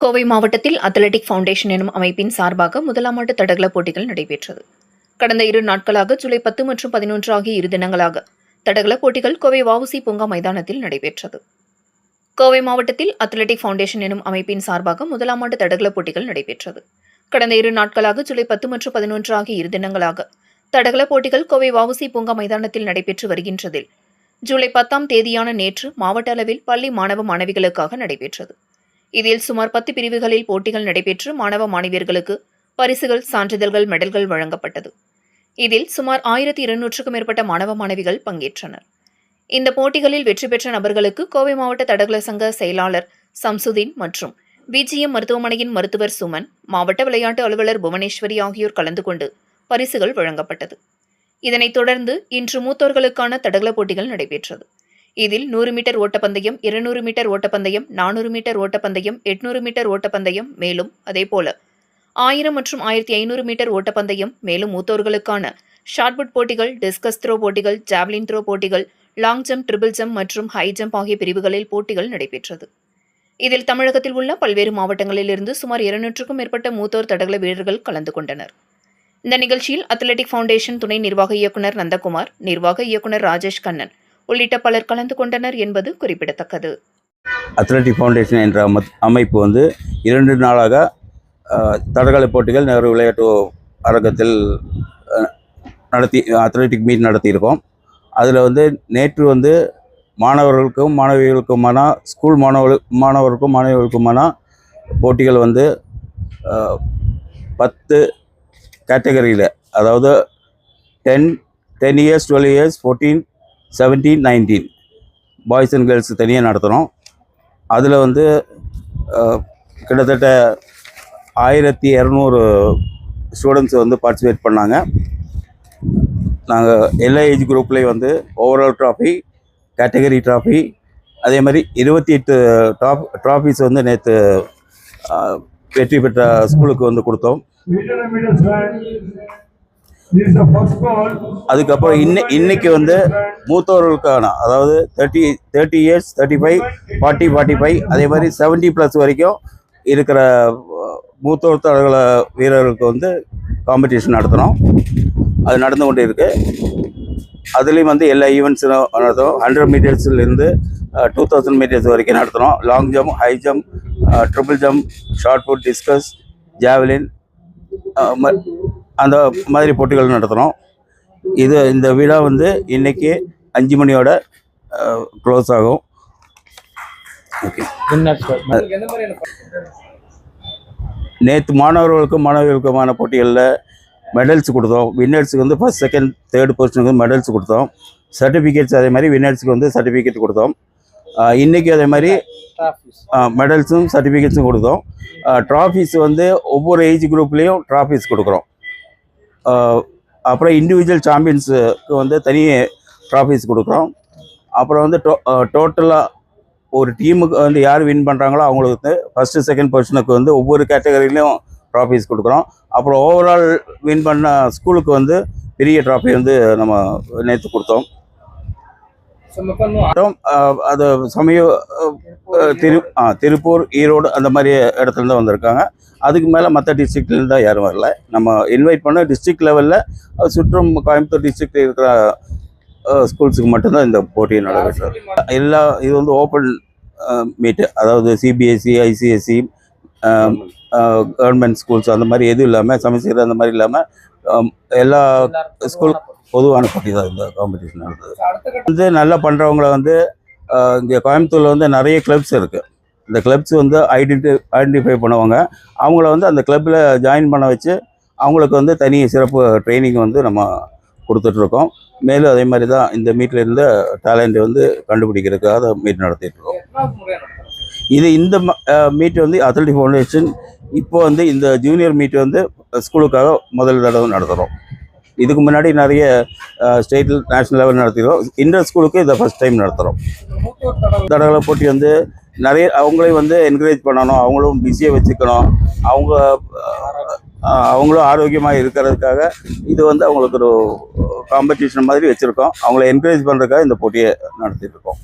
கோவை மாவட்டத்தில் athletic foundation எனும் அமைப்பின் சார்பாக முதலாம் ஆண்டு தடகள போட்டிகள் நடைபெற்றது. கடந்த 2 நாட்களாக ஜூலை 10 மற்றும் 11 ஆகிய 2 தினங்களாக தடகள போட்டிகள் கோவை வ.உ.சி. பூங்கா மைதானத்தில் நடைபெற்றது. கோவை மாவட்டத்தில் அத்லெட்டிக் ஃபவுண்டேஷன் எனும் அமைப்பின் சார்பாக முதலாம் ஆண்டு தடகள போட்டிகள் நடைபெற்றது. கடந்த 2 நாட்களாக ஜூலை 10 மற்றும் 11 ஆகிய 2 தினங்களாக தடகள போட்டிகள் கோவை வ.உ.சி. பூங்கா மைதானத்தில் நடைபெற்று வருகின்றதில் ஜூலை 10ஆம் தேதியான நேற்று மாவட்ட அளவில் பள்ளி மாணவ மாணவிகளுக்காக நடைபெற்றது. இதில் சுமார் 10 பிரிவுகளில் போட்டிகள் நடைபெற்று மாணவ மாணவியர்களுக்கு பரிசுகள், சான்றிதழ்கள், மெடல்கள் வழங்கப்பட்டது. இதில் சுமார் 1200க்கும் மேற்பட்ட மாணவ மாணவிகள் பங்கேற்றனர். இந்த போட்டிகளில் வெற்றி பெற்ற நபர்களுக்கு கோவை மாவட்ட தடகள சங்க செயலாளர் சம்சுதீன் மற்றும் BGM மருத்துவமனையின் மருத்துவர் சுமன், மாவட்ட விளையாட்டு அலுவலர் புவனேஸ்வரி ஆகியோர் கலந்து கொண்டு பரிசுகள் வழங்கப்பட்டது. இதனைத் தொடர்ந்து இன்று மூத்தோர்களுக்கான தடகள போட்டிகள் நடைபெற்றது. இதில் 100 மீட்டர் ஓட்டப்பந்தயம், 200 மீட்டர் ஓட்டப்பந்தயம், 400 மீட்டர் ஓட்டப்பந்தயம், 800 மீட்டர் ஓட்டப்பந்தயம், மேலும் அதேபோல 1000 மற்றும் 1500 மீட்டர் ஓட்டப்பந்தயம், மேலும் மூத்தோர்களுக்கான ஷாட்புட் போட்டிகள், டிஸ்கஸ் த்ரோ போட்டிகள், ஜாவ்லின் த்ரோ போட்டிகள், லாங் ஜம்ப், ட்ரிபிள் ஜம்ப் மற்றும் ஹை ஜம்ப் ஆகிய பிரிவுகளில் போட்டிகள் நடைபெற்றது. இதில் தமிழகத்தில் உள்ள பல்வேறு மாவட்டங்களிலிருந்து சுமார் 200க்கும் மேற்பட்ட மூத்தோர் தடகள வீரர்கள் கலந்து கொண்டனர். இந்த நிகழ்ச்சியில் அத்லெட்டிக் ஃபவுண்டேஷன் துணை நிர்வாக இயக்குநர் நந்தகுமார், நிர்வாக இயக்குநர் ராஜேஷ் கண்ணன் உள்ளிட்ட பலர் கலந்து கொண்டனர் என்பது குறிப்பிடத்தக்கது. அத்லெட்டிக் ஃபவுண்டேஷன் என்ற அமைப்பு 2 நாளாக தடகள போட்டிகள் நேரு விளையாட்டு அரங்கத்தில் அத்லெட்டிக் மீட் நடத்தியிருக்கோம். அதில் நேற்று மாணவர்களுக்கும் மாணவிகளுக்குமான ஸ்கூல் மாணவருக்கும் மாணவிகளுக்குமான போட்டிகள் 10 கேட்டகரியில், அதாவது 10 years, 12 years, 14, 17, 19 boys and girls தனியாக நடத்துகிறோம். அதில் கிட்டத்தட்ட 1200 ஸ்டூடெண்ட்ஸ் பார்ட்டிசிபேட் பண்ணாங்க. நாங்கள் எல்லா ஏஜ் குரூப்லேயும் ஓவரால் ட்ராஃபி, கேட்டகரி ட்ராஃபி, அதே மாதிரி 28 ட்ராஃபிஸ் நேற்று வெற்றி பெற்ற ஸ்கூலுக்கு கொடுத்தோம். அதுக்கப்புறம் இன்னைக்கு மூத்தவர்களுக்கான, அதாவது 30 இயர்ஸ், 35, 40, 45, அதே மாதிரி 70+ வரைக்கும் இருக்கிற மூத்தோர் தடகள வீரர்களுக்கு காம்படிஷன் நடத்துகிறோம். அது நடந்து கொண்டு இருக்குது. அதுலேயும் எல்லா ஈவெண்ட்ஸும் நடத்துகிறோம். 100 மீட்டர்ஸ்லேருந்து 2000 மீட்டர்ஸ் வரைக்கும் நடத்துகிறோம். Long jump, high jump, triple jump, shot put, discus, javelin, அந்த மாதிரி போட்டிகள் நடத்துகிறோம். இந்த விழா இன்னைக்கு 5 மணியோட க்ளோஸ் ஆகும். ஓகே. நேற்று மாணவர்களுக்கும் மாணவிகளுக்குமான போட்டிகளில் மெடல்ஸ் கொடுத்தோம். வின்னர்ஸுக்கு ஃபர்ஸ்ட், செகண்ட், தேர்ட் பொசிஷனுக்கு மெடல்ஸ் கொடுத்தோம். சர்டிஃபிகேட்ஸ் அதே மாதிரி வின்னர்ஸுக்கு சர்டிஃபிகேட் கொடுத்தோம். இன்றைக்கி அதே மாதிரி மெடல்ஸும் சர்டிஃபிகேட்ஸும் கொடுத்தோம். ட்ராஃபீஸ் ஒவ்வொரு ஏஜ் குரூப்லேயும் ட்ராஃபீஸ் கொடுக்குறோம். அப்புறம் இண்டிவிஜுவல் சாம்பியன்ஸுக்கு தனி ட்ராஃபீஸ் கொடுக்குறோம். அப்புறம் டோட்டலாக ஒரு டீமுக்கு யார் வின் பண்ணுறாங்களோ அவங்களுக்கு ஃபஸ்ட்டு, செகண்ட் பொசிஷனுக்கு ஒவ்வொரு கேட்டகரியிலையும் ட்ராஃபீஸ் கொடுக்குறோம். அப்புறம் ஓவரால் வின் பண்ண ஸ்கூலுக்கு பெரிய ட்ராஃபி நம்ம நேற்று கொடுத்தோம். அது திருப்பூர், ஈரோடு அந்த மாதிரி இடத்துலேருந்து வந்திருக்காங்க. அதுக்கு மேலே மற்ற டிஸ்ட்ரிக்ட்லேருந்து தான் யாரும் வரல. நம்ம இன்வைட் பண்ண டிஸ்ட்ரிக்ட் லெவலில் சுற்றும் கோயம்புத்தூர் டிஸ்ட்ரிக்ட் இருக்கிற ஸ்கூல்ஸுக்கு மட்டும்தான் இந்த போட்டியை நடைபெற்றது. இது ஓப்பன் மீட்டு, அதாவது CBSE, ICSE, கவர்மெண்ட் ஸ்கூல்ஸ் அந்த மாதிரி எதுவும் இல்லாமல், சமச்சீர் அந்த மாதிரி இல்லாமல் எல்லா ஸ்கூல் பொதுவான போட்டி தான் இந்த காம்படிஷன் நடந்தது. நல்லா பண்ணுறவங்கள இங்கே கோயம்புத்தூரில் நிறைய கிளப்ஸ் இருக்குது. இந்த கிளப்ஸ் ஐடென்டிஃபை பண்ணுவாங்க. அவங்கள அந்த கிளப்பில் ஜாயின் பண்ண வச்சு அவங்களுக்கு தனி சிறப்பு ட்ரைனிங் நம்ம கொடுத்துட்ருக்கோம். மேலும் அதே மாதிரி தான் இந்த மீட்டில் இருந்த டேலண்ட்டை கண்டுபிடிக்கிறதுக்காக மீட் நடத்திட்டுருக்கோம். இந்த மீட் அத்லெட்டிக் ஃபவுண்டேஷன் இப்போ இந்த ஜூனியர் மீட் ஸ்கூலுக்காக முதல் தடவை நடத்துகிறோம். இதுக்கு முன்னாடி நிறைய ஸ்டேட், நேஷ்னல் லெவல் நடத்திடுறோம். இன்டர் ஸ்கூலுக்கு இதை ஃபஸ்ட் டைம் நடத்துகிறோம். தடகள போட்டி நிறைய அவங்களையும் என்கரேஜ் பண்ணணும், அவங்களும் பிஸியாக வச்சுக்கணும், அவங்களும் ஆரோக்கியமாக இருக்கிறதுக்காக இது அவங்களுக்கு ஒரு காம்படிஷன் மாதிரி வச்சுருக்கோம். அவங்கள என்கரேஜ் பண்ணுறதுக்காக இந்த போட்டியை நடத்திட்டு இருக்கோம்.